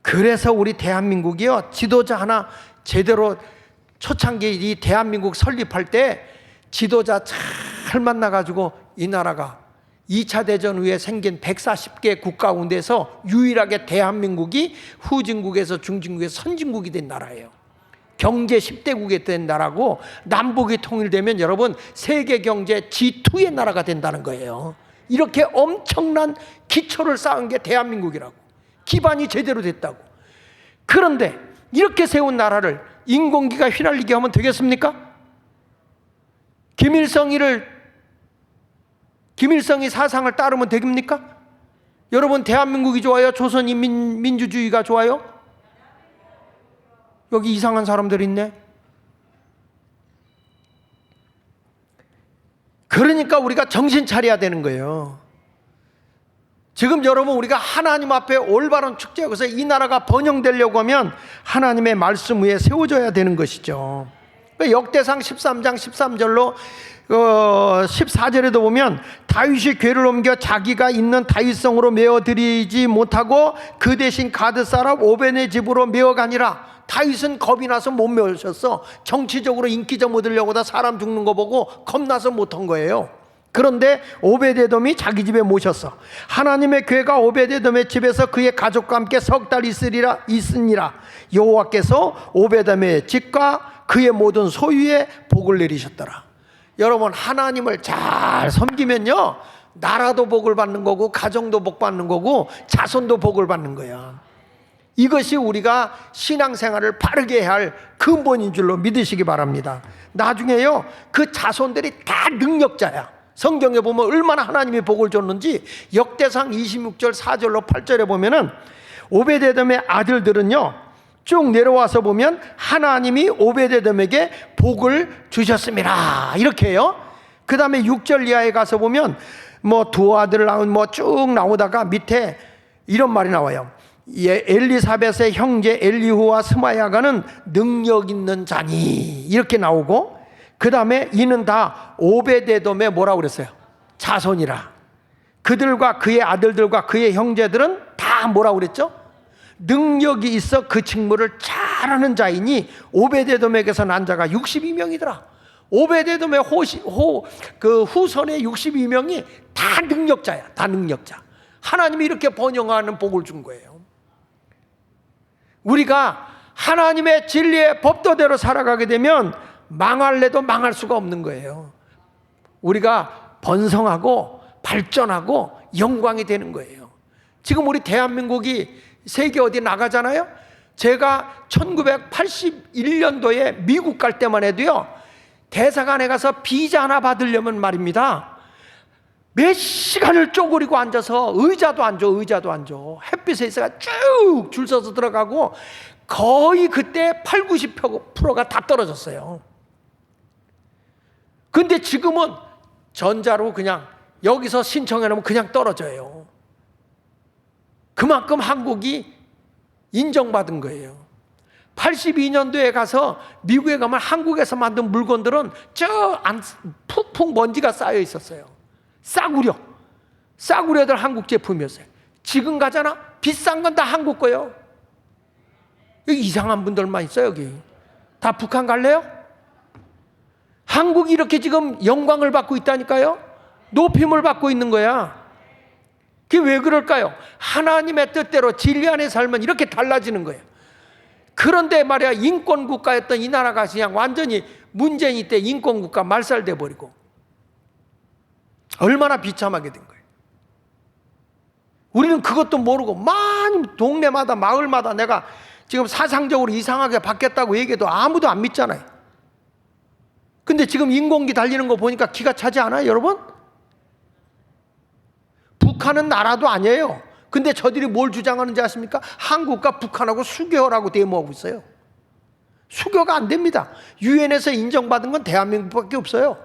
그래서 우리 대한민국이요, 지도자 하나 제대로 초창기 이 대한민국 설립할 때 지도자 잘 만나가지고 이 나라가 2차 대전 후에 생긴 140개 국가 가운데서 유일하게 대한민국이 후진국에서 중진국에서 선진국이 된 나라예요. 경제 10대국이 된 나라고 남북이 통일되면 여러분 세계 경제 G2의 나라가 된다는 거예요. 이렇게 엄청난 기초를 쌓은 게 대한민국이라고. 기반이 제대로 됐다고. 그런데 이렇게 세운 나라를 인공기가 휘날리게 하면 되겠습니까? 김일성이 사상을 따르면 됩니까? 여러분 대한민국이 좋아요? 조선인민주주의가 좋아요? 여기 이상한 사람들 있네. 그러니까 우리가 정신 차려야 되는 거예요. 지금 여러분 우리가 하나님 앞에 올바른 축제에서 이 나라가 번영되려고 하면 하나님의 말씀 위에 세워져야 되는 것이죠. 역대상 13장 13절로 14절에도 보면 다윗이 궤를 옮겨 자기가 있는 다윗성으로 메어드리지 못하고 그 대신 가드 사람 오벤의 집으로 메어가니라. 다윗은 겁이 나서 못 메우셨어. 정치적으로 인기 좀 얻으려고 다 사람 죽는 거 보고 겁나서 못한 거예요. 그런데 오베데돔이 자기 집에 모셨어. 하나님의 궤가 오베데돔의 집에서 그의 가족과 함께 석 달 있으니라. 여호와께서 오베데돔의 집과 그의 모든 소유에 복을 내리셨더라. 여러분 하나님을 잘 섬기면요 나라도 복을 받는 거고 가정도 복 받는 거고 자손도 복을 받는 거야. 이것이 우리가 신앙생활을 바르게 해야 할 근본인 줄로 믿으시기 바랍니다. 나중에요 그 자손들이 다 능력자야. 성경에 보면 얼마나 하나님이 복을 줬는지 역대상 26절 4절로 8절에 보면은 오베데돔의 아들들은요 쭉 내려와서 보면 하나님이 오베데돔에게 복을 주셨습니다 이렇게 해요. 그 다음에 6절 이하에 가서 보면 뭐 두 아들을 낳은 뭐 쭉 나오다가 밑에 이런 말이 나와요. 엘리사벳의 형제 엘리후와 스마야가는 능력 있는 자니 이렇게 나오고 그 다음에 이는 다 오베데돔의 뭐라고 그랬어요? 자손이라. 그들과 그의 아들들과 그의 형제들은 다 뭐라고 그랬죠? 능력이 있어 그 직무를 잘하는 자이니 오베데돔에게서 난 자가 62명이더라. 오베데돔의 그 후손의 62명이 다 능력자야. 다 능력자. 하나님이 이렇게 번영하는 복을 준 거예요. 우리가 하나님의 진리의 법도대로 살아가게 되면 망할래도 망할 수가 없는 거예요. 우리가 번성하고 발전하고 영광이 되는 거예요. 지금 우리 대한민국이 세계 어디 나가잖아요. 제가 1981년도에 미국 갈 때만 해도요 대사관에 가서 비자 하나 받으려면 말입니다 몇 시간을 쪼그리고 앉아서 의자도 안 줘. 햇빛에 있어가 쭉 줄 서서 들어가고 거의 그때 80-90%가 다 떨어졌어요. 근데 지금은 전자로 그냥 여기서 신청해 놓으면 그냥 떨어져요. 그만큼 한국이 인정받은 거예요. 82년도에 가서 미국에 가면 한국에서 만든 물건들은 저 푹푹 먼지가 쌓여 있었어요. 싸구려. 싸구려들 한국 제품이었어요. 지금 가잖아? 비싼 건 다 한국 거예요. 여기 이상한 분들만 있어요. 여기 다 북한 갈래요? 한국이 이렇게 지금 영광을 받고 있다니까요. 높임을 받고 있는 거야. 그게 왜 그럴까요? 하나님의 뜻대로 진리 안에 살면 이렇게 달라지는 거예요. 그런데 말이야, 인권국가였던 이 나라가 그냥 완전히 문재인 때 인권국가 말살돼 버리고 얼마나 비참하게 된 거예요. 우리는 그것도 모르고 많이 동네마다 마을마다 내가 지금 사상적으로 이상하게 바뀌었다고 얘기해도 아무도 안 믿잖아요. 근데 지금 인공기 달리는 거 보니까 기가 차지 않아요, 여러분? 북한은 나라도 아니에요. 근데 저들이 뭘 주장하는지 아십니까? 한국과 북한하고 수교라고 데모하고 있어요. 수교가 안 됩니다. 유엔에서 인정받은 건 대한민국밖에 없어요.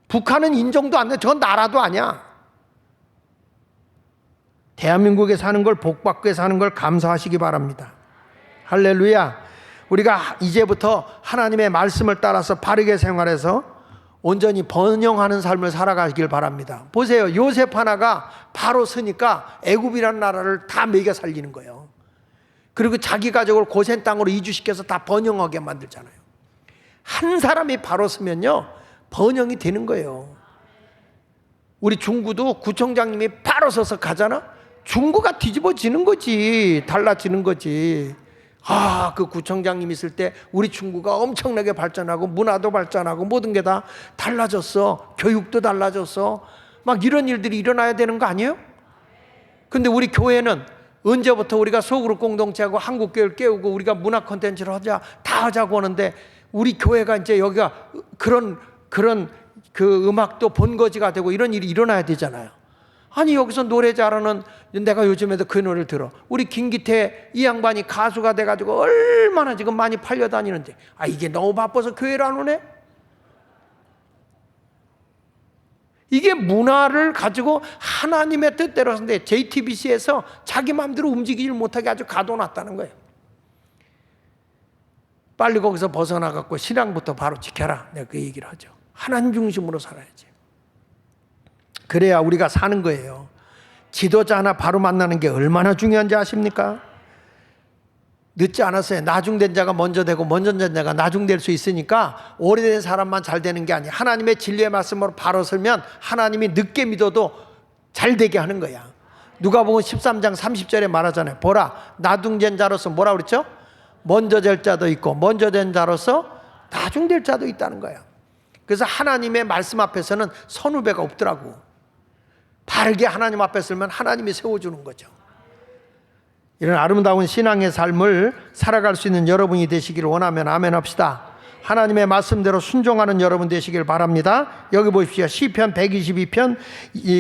북한은 인정도 안 돼. 저건 나라도 아니야. 대한민국에 사는 걸, 복받게 사는 걸 감사하시기 바랍니다. 할렐루야. 우리가 이제부터 하나님의 말씀을 따라서 바르게 생활해서 온전히 번영하는 삶을 살아가길 바랍니다. 보세요. 요셉 하나가 바로 서니까 애굽이라는 나라를 다 먹여 살리는 거예요. 그리고 자기 가족을 고센 땅으로 이주시켜서 다 번영하게 만들잖아요. 한 사람이 바로 서면요, 번영이 되는 거예요. 우리 중구도 구청장님이 바로 서서 가잖아? 중구가 뒤집어지는 거지. 달라지는 거지. 그 구청장님 있을 때 우리 중구가 엄청나게 발전하고 문화도 발전하고 모든 게 다 달라졌어. 교육도 달라졌어. 막 이런 일들이 일어나야 되는 거 아니에요? 근데 우리 교회는 언제부터 우리가 소그룹 공동체하고 한국교회를 깨우고 우리가 문화 콘텐츠를 하자, 다 하자고 하는데 우리 교회가 이제 여기가 그런 그 음악도 본거지가 되고 이런 일이 일어나야 되잖아요. 아니 여기서 노래 잘하는, 내가 요즘에도 그 노래를 들어. 우리 김기태 이 양반이 가수가 돼가지고 얼마나 지금 많이 팔려다니는데 이게 너무 바빠서 교회를 안 오네? 이게 문화를 가지고 하나님의 뜻대로 하는데 JTBC에서 자기 마음대로 움직이질 못하게 아주 가둬놨다는 거예요. 빨리 거기서 벗어나갖고 신앙부터 바로 지켜라. 내가 그 얘기를 하죠. 하나님 중심으로 살아야지. 그래야 우리가 사는 거예요. 지도자 하나 바로 만나는 게 얼마나 중요한지 아십니까? 늦지 않았어요. 나중된 자가 먼저 되고 먼저 된 자가 나중될 수 있으니까 오래된 사람만 잘 되는 게 아니에요. 하나님의 진리의 말씀으로 바로 설면 하나님이 늦게 믿어도 잘 되게 하는 거야. 누가복음 13장 30절에 말하잖아요. 보라, 나중된 자로서 뭐라 그랬죠? 먼저 될 자도 있고 먼저 된 자로서 나중될 자도 있다는 거야. 그래서 하나님의 말씀 앞에서는 선후배가 없더라고. 바르게 하나님 앞에 서면 하나님이 세워주는 거죠. 이런 아름다운 신앙의 삶을 살아갈 수 있는 여러분이 되시기를 원하면 아멘 합시다. 하나님의 말씀대로 순종하는 여러분 되시길 바랍니다. 여기 보십시오. 시편 122편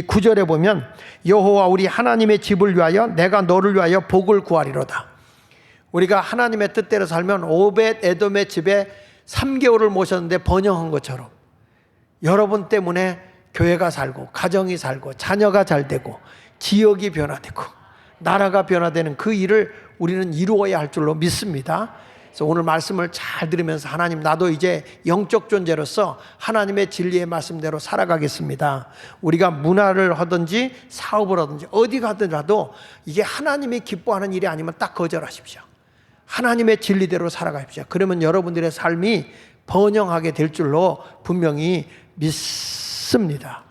9절에 보면 여호와 우리 하나님의 집을 위하여 내가 너를 위하여 복을 구하리로다. 우리가 하나님의 뜻대로 살면 오벳 에돔의 집에 3개월을 모셨는데 번영한 것처럼 여러분 때문에 교회가 살고 가정이 살고 자녀가 잘 되고 지역이 변화되고 나라가 변화되는 그 일을 우리는 이루어야 할 줄로 믿습니다. 그래서 오늘 말씀을 잘 들으면서 하나님, 나도 이제 영적 존재로서 하나님의 진리의 말씀대로 살아가겠습니다. 우리가 문화를 하든지 사업을 하든지 어디 가더라도 이게 하나님이 기뻐하는 일이 아니면 딱 거절하십시오. 하나님의 진리대로 살아가십시오. 그러면 여러분들의 삶이 번영하게 될 줄로 분명히 믿습니다.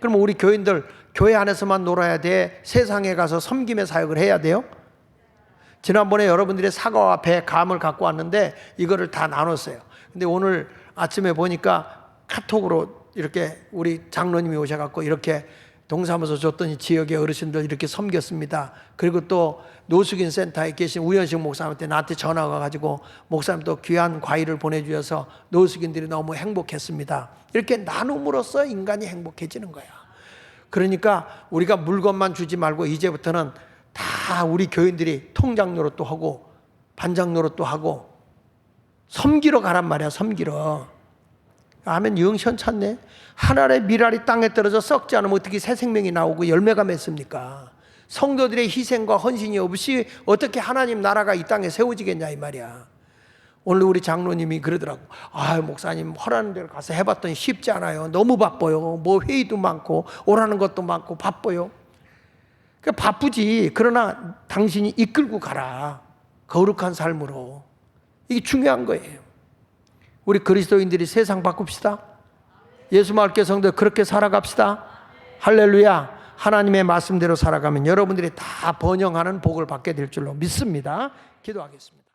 그럼 우리 교인들 교회 안에서만 놀아야 돼? 세상에 가서 섬김의 사역을 해야 돼요? 지난번에 여러분들이 사과와 배, 감을 갖고 왔는데 이거를 다 나눴어요. 근데 오늘 아침에 보니까 카톡으로 이렇게 우리 장로님이 오셔갖고 이렇게 동사무소 줬더니 지역의 어르신들 이렇게 섬겼습니다. 그리고 또 노숙인 센터에 계신 우현식 목사님한테 나한테 전화가 와가지고 목사님 또 귀한 과일을 보내주셔서 노숙인들이 너무 행복했습니다. 이렇게 나눔으로써 인간이 행복해지는 거야. 그러니까 우리가 물건만 주지 말고 이제부터는 다 우리 교인들이 통장 노릇도 하고 반장 노릇도 하고 섬기러 가란 말이야. 섬기러. 아멘. 영 현찮네. 하늘의 미랄이 땅에 떨어져 썩지 않으면 어떻게 새 생명이 나오고 열매가 맺습니까? 성도들의 희생과 헌신이 없이 어떻게 하나님 나라가 이 땅에 세워지겠냐 이 말이야. 오늘 우리 장로님이 그러더라고. 아, 목사님 허라는 데를 가서 해봤더니 쉽지 않아요. 너무 바빠요. 뭐 회의도 많고 오라는 것도 많고 바빠요. 그러니까 바쁘지. 그러나 당신이 이끌고 가라. 거룩한 삶으로. 이게 중요한 거예요. 우리 그리스도인들이 세상 바꿉시다. 예수 말께 성도 그렇게 살아갑시다. 할렐루야. 하나님의 말씀대로 살아가면 여러분들이 다 번영하는 복을 받게 될 줄로 믿습니다. 기도하겠습니다.